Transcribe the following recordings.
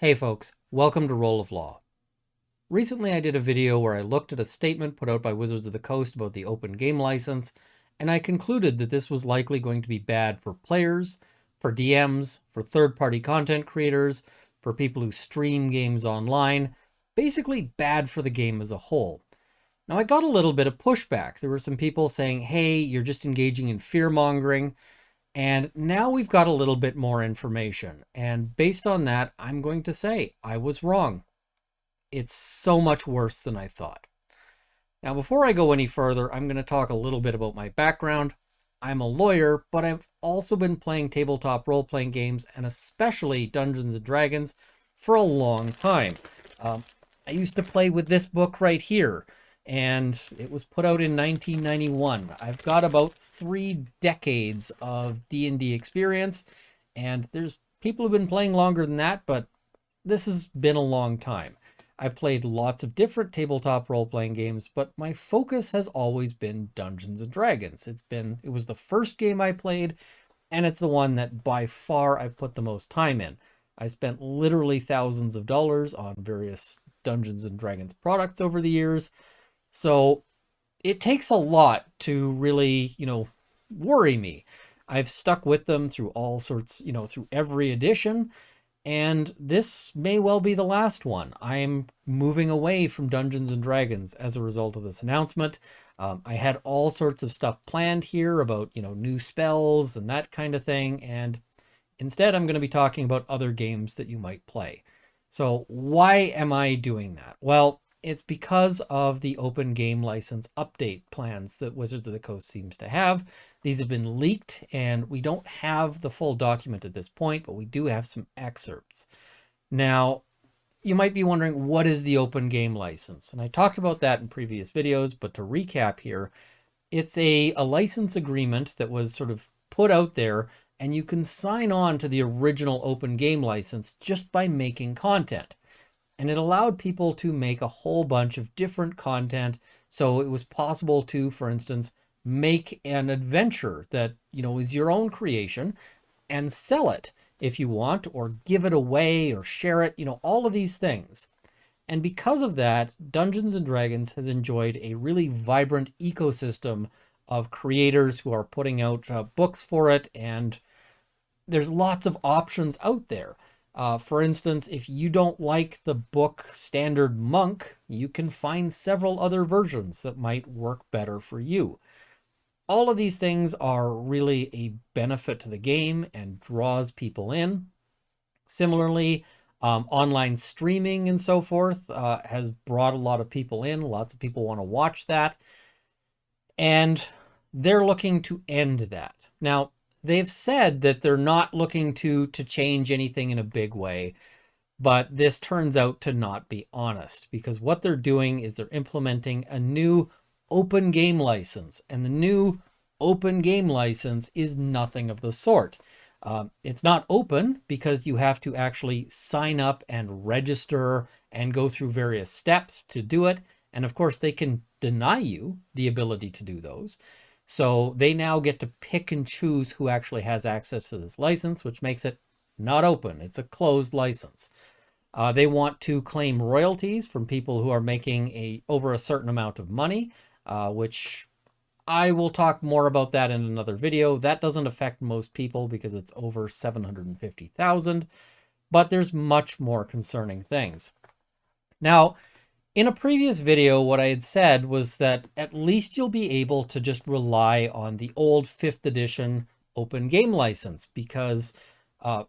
Hey folks, welcome to Roll of Law. Recently I did a video where I looked at a statement put out by Wizards of the Coast about the open game license, and I concluded that this was likely going to be bad for players, for DMs, for third-party content creators, for people who stream games online, basically bad for the game as a whole. Now I got a little bit of pushback. There were some people saying, hey, you're just engaging in fear-mongering. And now we've got a little bit more information. And based on that, I'm going to say I was wrong. It's so much worse than I thought. Now, before I go any further, I'm going to talk a little bit about my background. I'm a lawyer, but I've also been playing tabletop role-playing games, and especially Dungeons & Dragons, for a long time. I used to play with this book right here, and it was put out in 1991. I've got about 3 decades of D&D experience, and there's people who've been playing longer than that, but this has been a long time. I've played lots of different tabletop role-playing games, but my focus has always been Dungeons & Dragons. It was the first game I played, and it's the one that by far I've put the most time in. I spent literally thousands of dollars on various Dungeons & Dragons products over the years, so it takes a lot to really, worry me. I've stuck with them through all sorts, through every edition, and this may well be the last one. I'm moving away from Dungeons & Dragons as a result of this announcement. I had all sorts of stuff planned here about, new spells and that kind of thing, and instead I'm going to be talking about other games that you might play. So why am I doing that? Well, it's because of the open game license update plans that Wizards of the Coast seems to have. These have been leaked, and we don't have the full document at this point, but we do have some excerpts. Now, you might be wondering, what is the open game license? And I talked about that in previous videos, but to recap here, it's a license agreement that was sort of put out there, and you can sign on to the original open game license just by making content. And it allowed people to make a whole bunch of different content. So it was possible to, for instance, make an adventure that, is your own creation and sell it if you want, or give it away or share it, all of these things. And because of that, Dungeons & Dragons has enjoyed a really vibrant ecosystem of creators who are putting out books for it. And there's lots of options out there. For instance, if you don't like the book Standard Monk, you can find several other versions that might work better for you. All of these things are really a benefit to the game and draws people in. Similarly, online streaming and so forth has brought a lot of people in. Lots of people want to watch that. And they're looking to end that. Now, they've said that they're not looking to change anything in a big way, but this turns out to not be honest, because what they're doing is they're implementing a new open game license, and the new open game license is nothing of the sort. It's not open because you have to actually sign up and register and go through various steps to do it. And of course, they can deny you the ability to do those. So they now get to pick and choose who actually has access to this license, which makes it not open. It's a closed license. They want to claim royalties from people who are making over a certain amount of money, which I will talk more about that in another video. That doesn't affect most people because it's over 750,000, but there's much more concerning things. Now, in a previous video, what I had said was that at least you'll be able to just rely on the old 5th edition open game license, because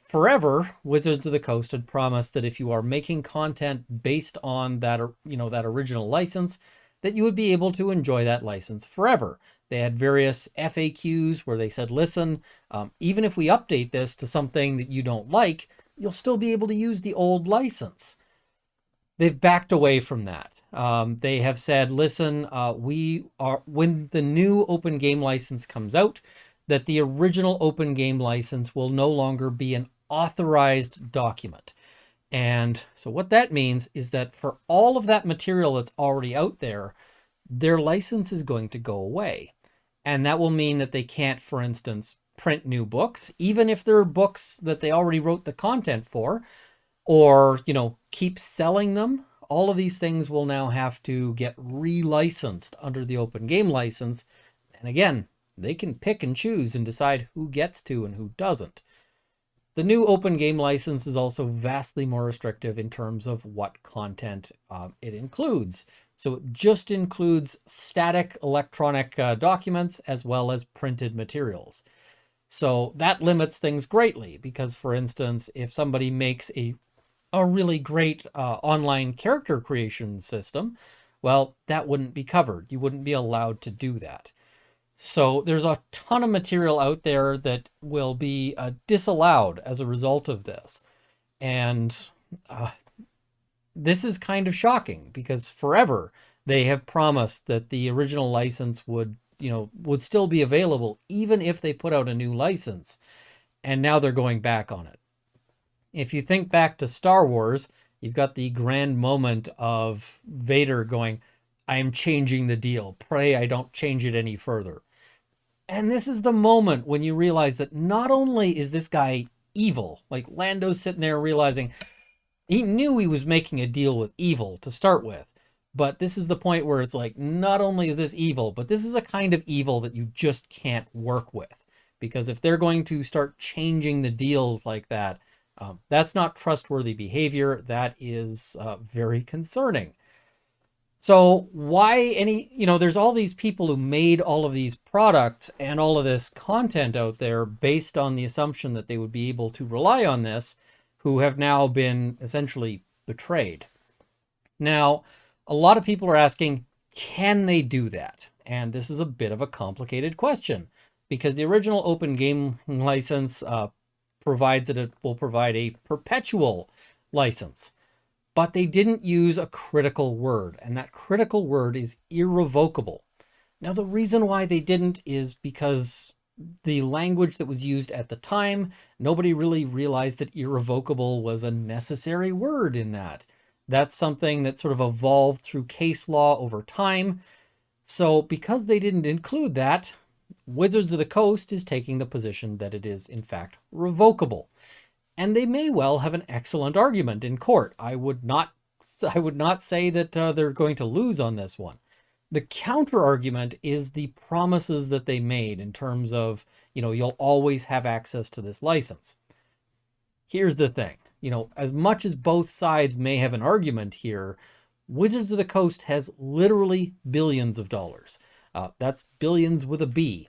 forever Wizards of the Coast had promised that if you are making content based on that, that original license, that you would be able to enjoy that license forever. They had various FAQs where they said, listen, even if we update this to something that you don't like, you'll still be able to use the old license. They've backed away from that. They have said, listen, when the new open game license comes out, that the original open game license will no longer be an authorized document. And so what that means is that for all of that material that's already out there, their license is going to go away. And that will mean that they can't, for instance, print new books, even if they're books that they already wrote the content for. or, keep selling them. All of these things will now have to get relicensed under the open game license. And again, they can pick and choose and decide who gets to and who doesn't. The new open game license is also vastly more restrictive in terms of what content it includes. So it just includes static electronic documents as well as printed materials. So that limits things greatly because, for instance, if somebody makes a really great online character creation system, well, that wouldn't be covered. You wouldn't be allowed to do that. So there's a ton of material out there that will be disallowed as a result of this. And this is kind of shocking because forever they have promised that the original license would still be available even if they put out a new license. And now they're going back on it. If you think back to Star Wars, you've got the grand moment of Vader going, "I am changing the deal. Pray I don't change it any further." And this is the moment when you realize that not only is this guy evil, like Lando's sitting there realizing he knew he was making a deal with evil to start with, but this is the point where it's like, not only is this evil, but this is a kind of evil that you just can't work with. Because if they're going to start changing the deals like that, that's not trustworthy behavior. That is very concerning. So why there's all these people who made all of these products and all of this content out there based on the assumption that they would be able to rely on this, who have now been essentially betrayed. Now, a lot of people are asking, can they do that? And this is a bit of a complicated question because the original open game license provides that it will provide a perpetual license. But they didn't use a critical word, and that critical word is irrevocable. Now, the reason why they didn't is because the language that was used at the time, nobody really realized that irrevocable was a necessary word in that. That's something that sort of evolved through case law over time. So because they didn't include that, Wizards of the Coast is taking the position that it is, in fact, revocable. And they may well have an excellent argument in court. I would not say that they're going to lose on this one. The counter argument is the promises that they made in terms of, you'll always have access to this license. Here's the thing, as much as both sides may have an argument here, Wizards of the Coast has literally billions of dollars. That's billions with a B.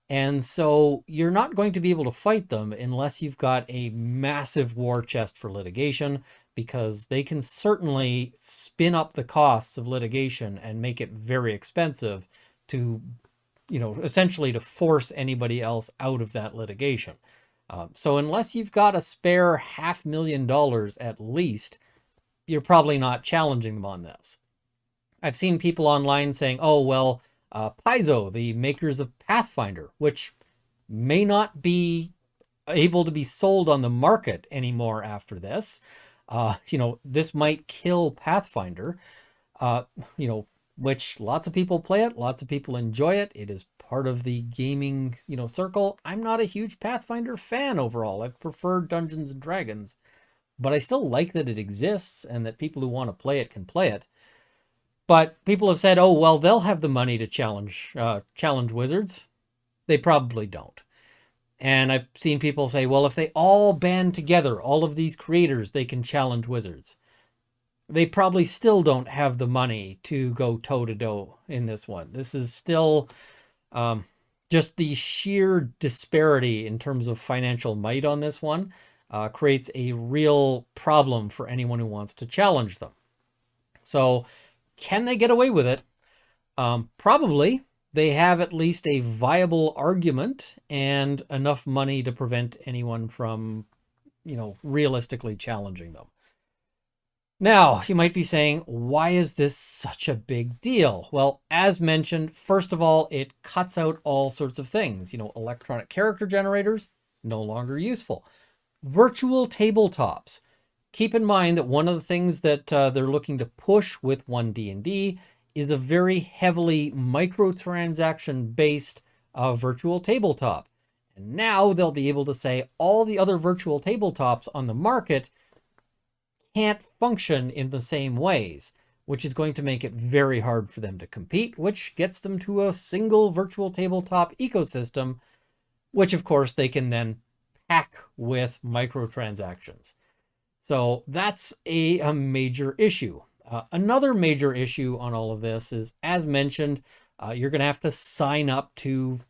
And so you're not going to be able to fight them unless you've got a massive war chest for litigation, because they can certainly spin up the costs of litigation and make it very expensive to, essentially to force anybody else out of that litigation. So unless you've got a spare $500,000 at least, you're probably not challenging them on this. I've seen people online saying, oh, well, Paizo, the makers of Pathfinder, which may not be able to be sold on the market anymore after this. This might kill Pathfinder, which lots of people play it. Lots of people enjoy it. It is part of the gaming, circle. I'm not a huge Pathfinder fan overall. I've preferred Dungeons and Dragons, but I still like that it exists and that people who want to play it can play it. But people have said, oh, well, they'll have the money to challenge Wizards. They probably don't. And I've seen people say, well, if they all band together, all of these creators, they can challenge Wizards. They probably still don't have the money to go toe-to-toe in this one. This is still just the sheer disparity in terms of financial might on this one creates a real problem for anyone who wants to challenge them. So can they get away with it? Probably. They have at least a viable argument and enough money to prevent anyone from, realistically challenging them. Now, you might be saying, why is this such a big deal? Well, as mentioned, first of all, it cuts out all sorts of things. Electronic character generators, no longer useful. Virtual tabletops. Keep in mind that one of the things that they're looking to push with 1D&D is a very heavily microtransaction-based virtual tabletop. And now they'll be able to say all the other virtual tabletops on the market, can't function in the same ways, which is going to make it very hard for them to compete, which gets them to a single virtual tabletop ecosystem, which of course they can then pack with microtransactions. So that's a major issue. Another major issue on all of this is, as mentioned, you're going to have to sign up to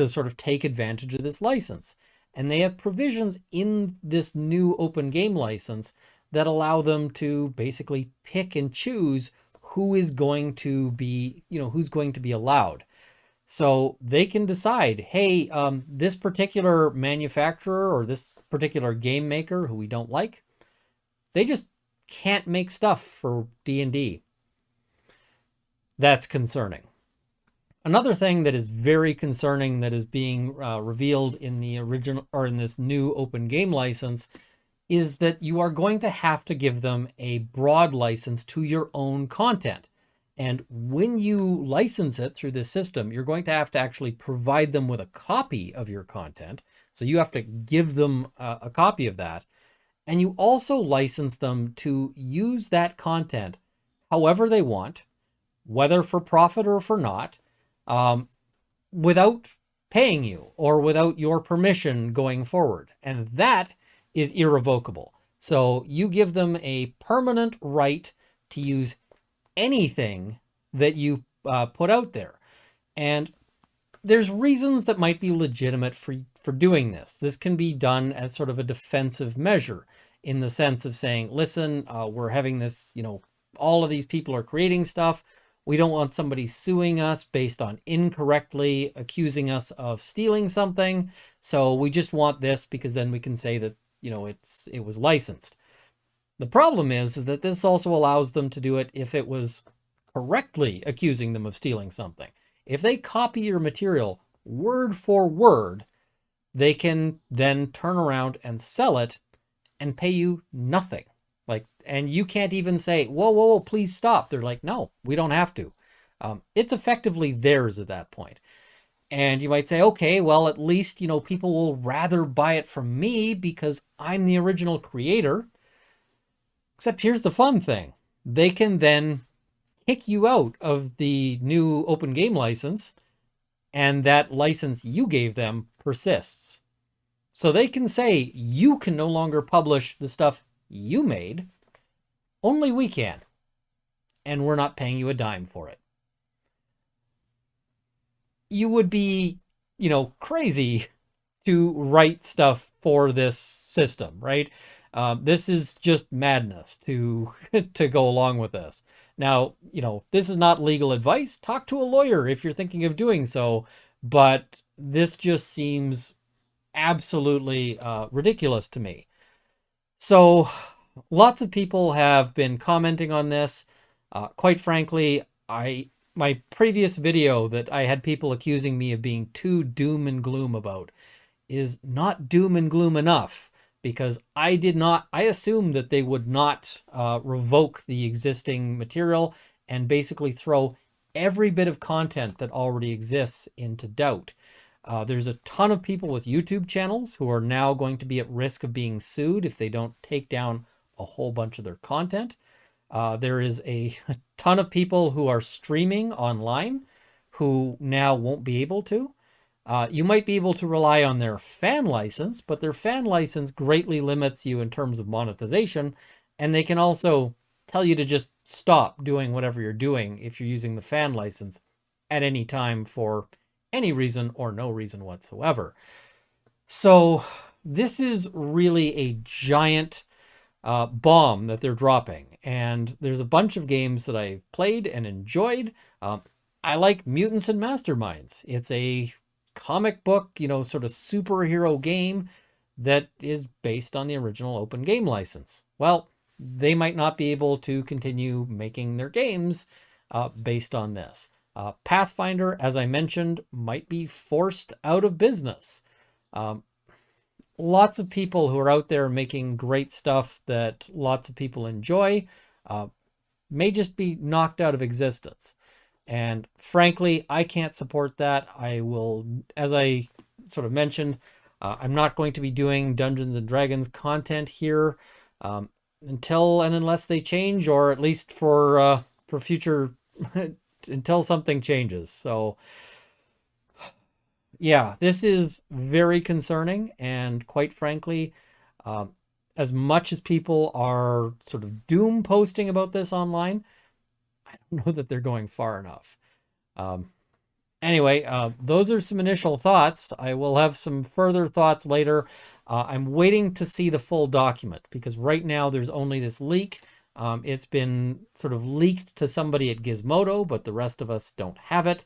sort of take advantage of this license. And they have provisions in this new open game license that allow them to basically pick and choose who is going to be, who's going to be allowed. So they can decide, hey, this particular manufacturer or this particular game maker who we don't like, they just can't make stuff for D&D. That's concerning. Another thing that is very concerning that is being revealed in the original or in this new open game license is that you are going to have to give them a broad license to your own content. And when you license it through this system, you're going to have to actually provide them with a copy of your content. So you have to give them a copy of that. And you also license them to use that content however they want, whether for profit or for not, without paying you or without your permission going forward. And that is irrevocable. So you give them a permanent right to use anything that you put out there. And there's reasons that might be legitimate for doing this. This can be done as sort of a defensive measure in the sense of saying, listen, we're having this, all of these people are creating stuff. We don't want somebody suing us based on incorrectly accusing us of stealing something. So we just want this because then we can say that, it was licensed. The problem is that this also allows them to do it if it was correctly accusing them of stealing something. If they copy your material word for word, they can then turn around and sell it and pay you nothing. And you can't even say, whoa, please stop. They're like, no, we don't have to. It's effectively theirs at that point. And you might say, okay, well, at least, people will rather buy it from me because I'm the original creator. Except here's the fun thing. They can then kick you out of the new open game license, and that license you gave them persists. So they can say, you can no longer publish the stuff you made, only we can. And we're not paying you a dime for it. You would be, crazy to write stuff for this system, right? This is just madness to go along with this. Now, this is not legal advice. Talk to a lawyer if you're thinking of doing so, but this just seems absolutely ridiculous to me. So lots of people have been commenting on this. Quite frankly, my previous video that I had people accusing me of being too doom and gloom about is not doom and gloom enough, because I assumed that they would not revoke the existing material and basically throw every bit of content that already exists into doubt. There's a ton of people with YouTube channels who are now going to be at risk of being sued if they don't take down a whole bunch of their content. There is a ton of people who are streaming online who now won't be able to. You might be able to rely on their fan license, but their fan license greatly limits you in terms of monetization, and they can also tell you to just stop doing whatever you're doing if you're using the fan license at any time for any reason or no reason whatsoever. So this is really a giant bomb that they're dropping. And there's a bunch of games that I've played and enjoyed. I like Mutants and Masterminds. It's a comic book, sort of superhero game that is based on the original open game license. Well, they might not be able to continue making their games based on this. Pathfinder, as I mentioned, might be forced out of business. Lots of people who are out there making great stuff that lots of people enjoy may just be knocked out of existence. And frankly, I can't support that. I will, as I sort of mentioned, I'm not going to be doing Dungeons and Dragons content here. until and unless they change, or at least for future until something changes. So yeah, this is very concerning, and quite frankly, um, as much as people are sort of doom posting about this online, I don't know that they're going far enough. Um, anyway, those are some initial thoughts. I will have some further thoughts later. I'm waiting to see the full document because right now there's only this leak. It's been sort of leaked to somebody at Gizmodo, but the rest of us don't have it.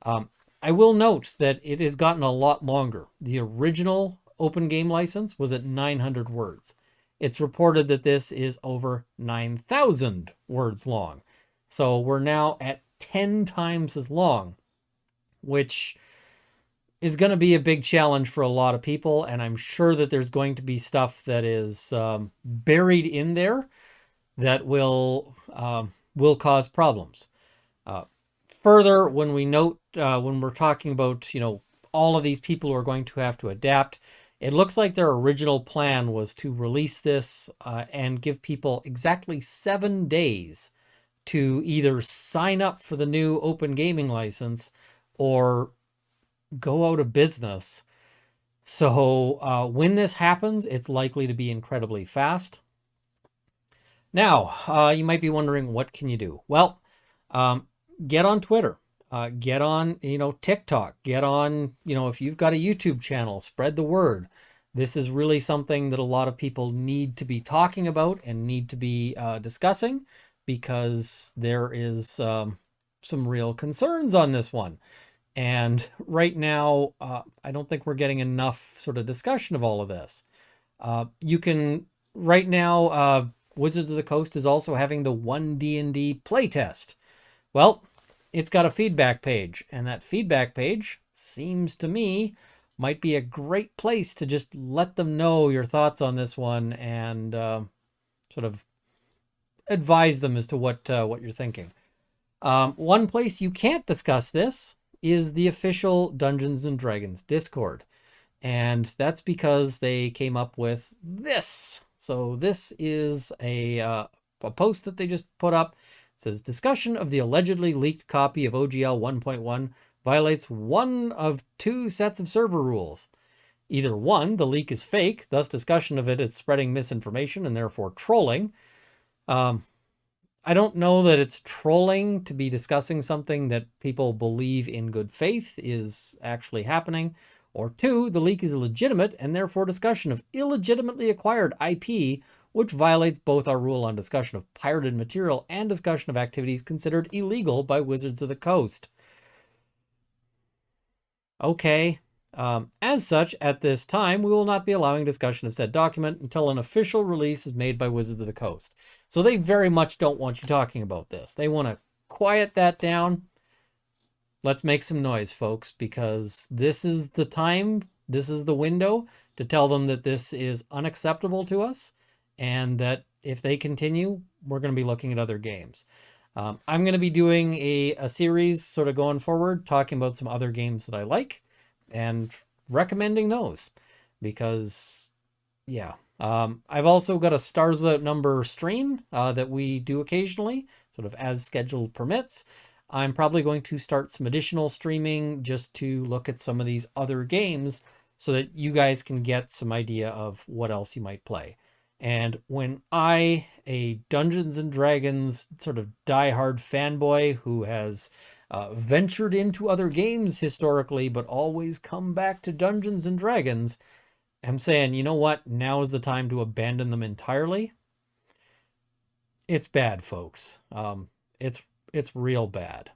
Um, I will note that it has gotten a lot longer. The original open game license was at 900 words. It's reported that this is over 9,000 words long. So we're now at 10 times as long, which is going to be a big challenge for a lot of people. And I'm sure that there's going to be stuff that is buried in there that will cause problems. Further, when we note, when we're talking about, all of these people who are going to have to adapt, it looks like their original plan was to release this and give people exactly 7 days to either sign up for the new open gaming license or go out of business. So when this happens, it's likely to be incredibly fast. Now, you might be wondering, what can you do? Well, get on Twitter, get on, TikTok, get on, if you've got a YouTube channel, spread the word. This is really something that a lot of people need to be talking about and need to be discussing, because there is some real concerns on this one. And right now, I don't think we're getting enough sort of discussion of all of this. You can, right now, Wizards of the Coast is also having the 1D&D playtest. Well, it's got a feedback page, and that feedback page seems to me might be a great place to just let them know your thoughts on this one and sort of advise them as to what you're thinking. One place you can't discuss this is the official Dungeons and Dragons Discord. And that's because they came up with this. So this is a post that they just put up. It says, discussion of the allegedly leaked copy of OGL 1.1 violates one of two sets of server rules. Either one, the leak is fake, thus discussion of it is spreading misinformation and therefore trolling. I don't know that it's trolling to be discussing something that people believe in good faith is actually happening. Or two, the leak is illegitimate and therefore discussion of illegitimately acquired IP, which violates both our rule on discussion of pirated material and discussion of activities considered illegal by Wizards of the Coast. Okay. As such, at this time, we will not be allowing discussion of said document until an official release is made by Wizards of the Coast. So they very much don't want you talking about this. They want to quiet that down. Let's make some noise, folks, because this is the time, this is the window to tell them that this is unacceptable to us, and that if they continue, we're going to be looking at other games. I'm going to be doing a series sort of going forward, talking about some other games that I like and recommending those, because yeah, I've also got a Stars Without Number stream that we do occasionally, sort of as scheduled permits. I'm probably going to start some additional streaming just to look at some of these other games so that you guys can get some idea of what else you might play. And when I, a Dungeons and Dragons sort of diehard fanboy who has ventured into other games historically, but always come back to Dungeons and Dragons, I'm saying, you know what? Now is the time to abandon them entirely. It's bad, folks. It's real bad.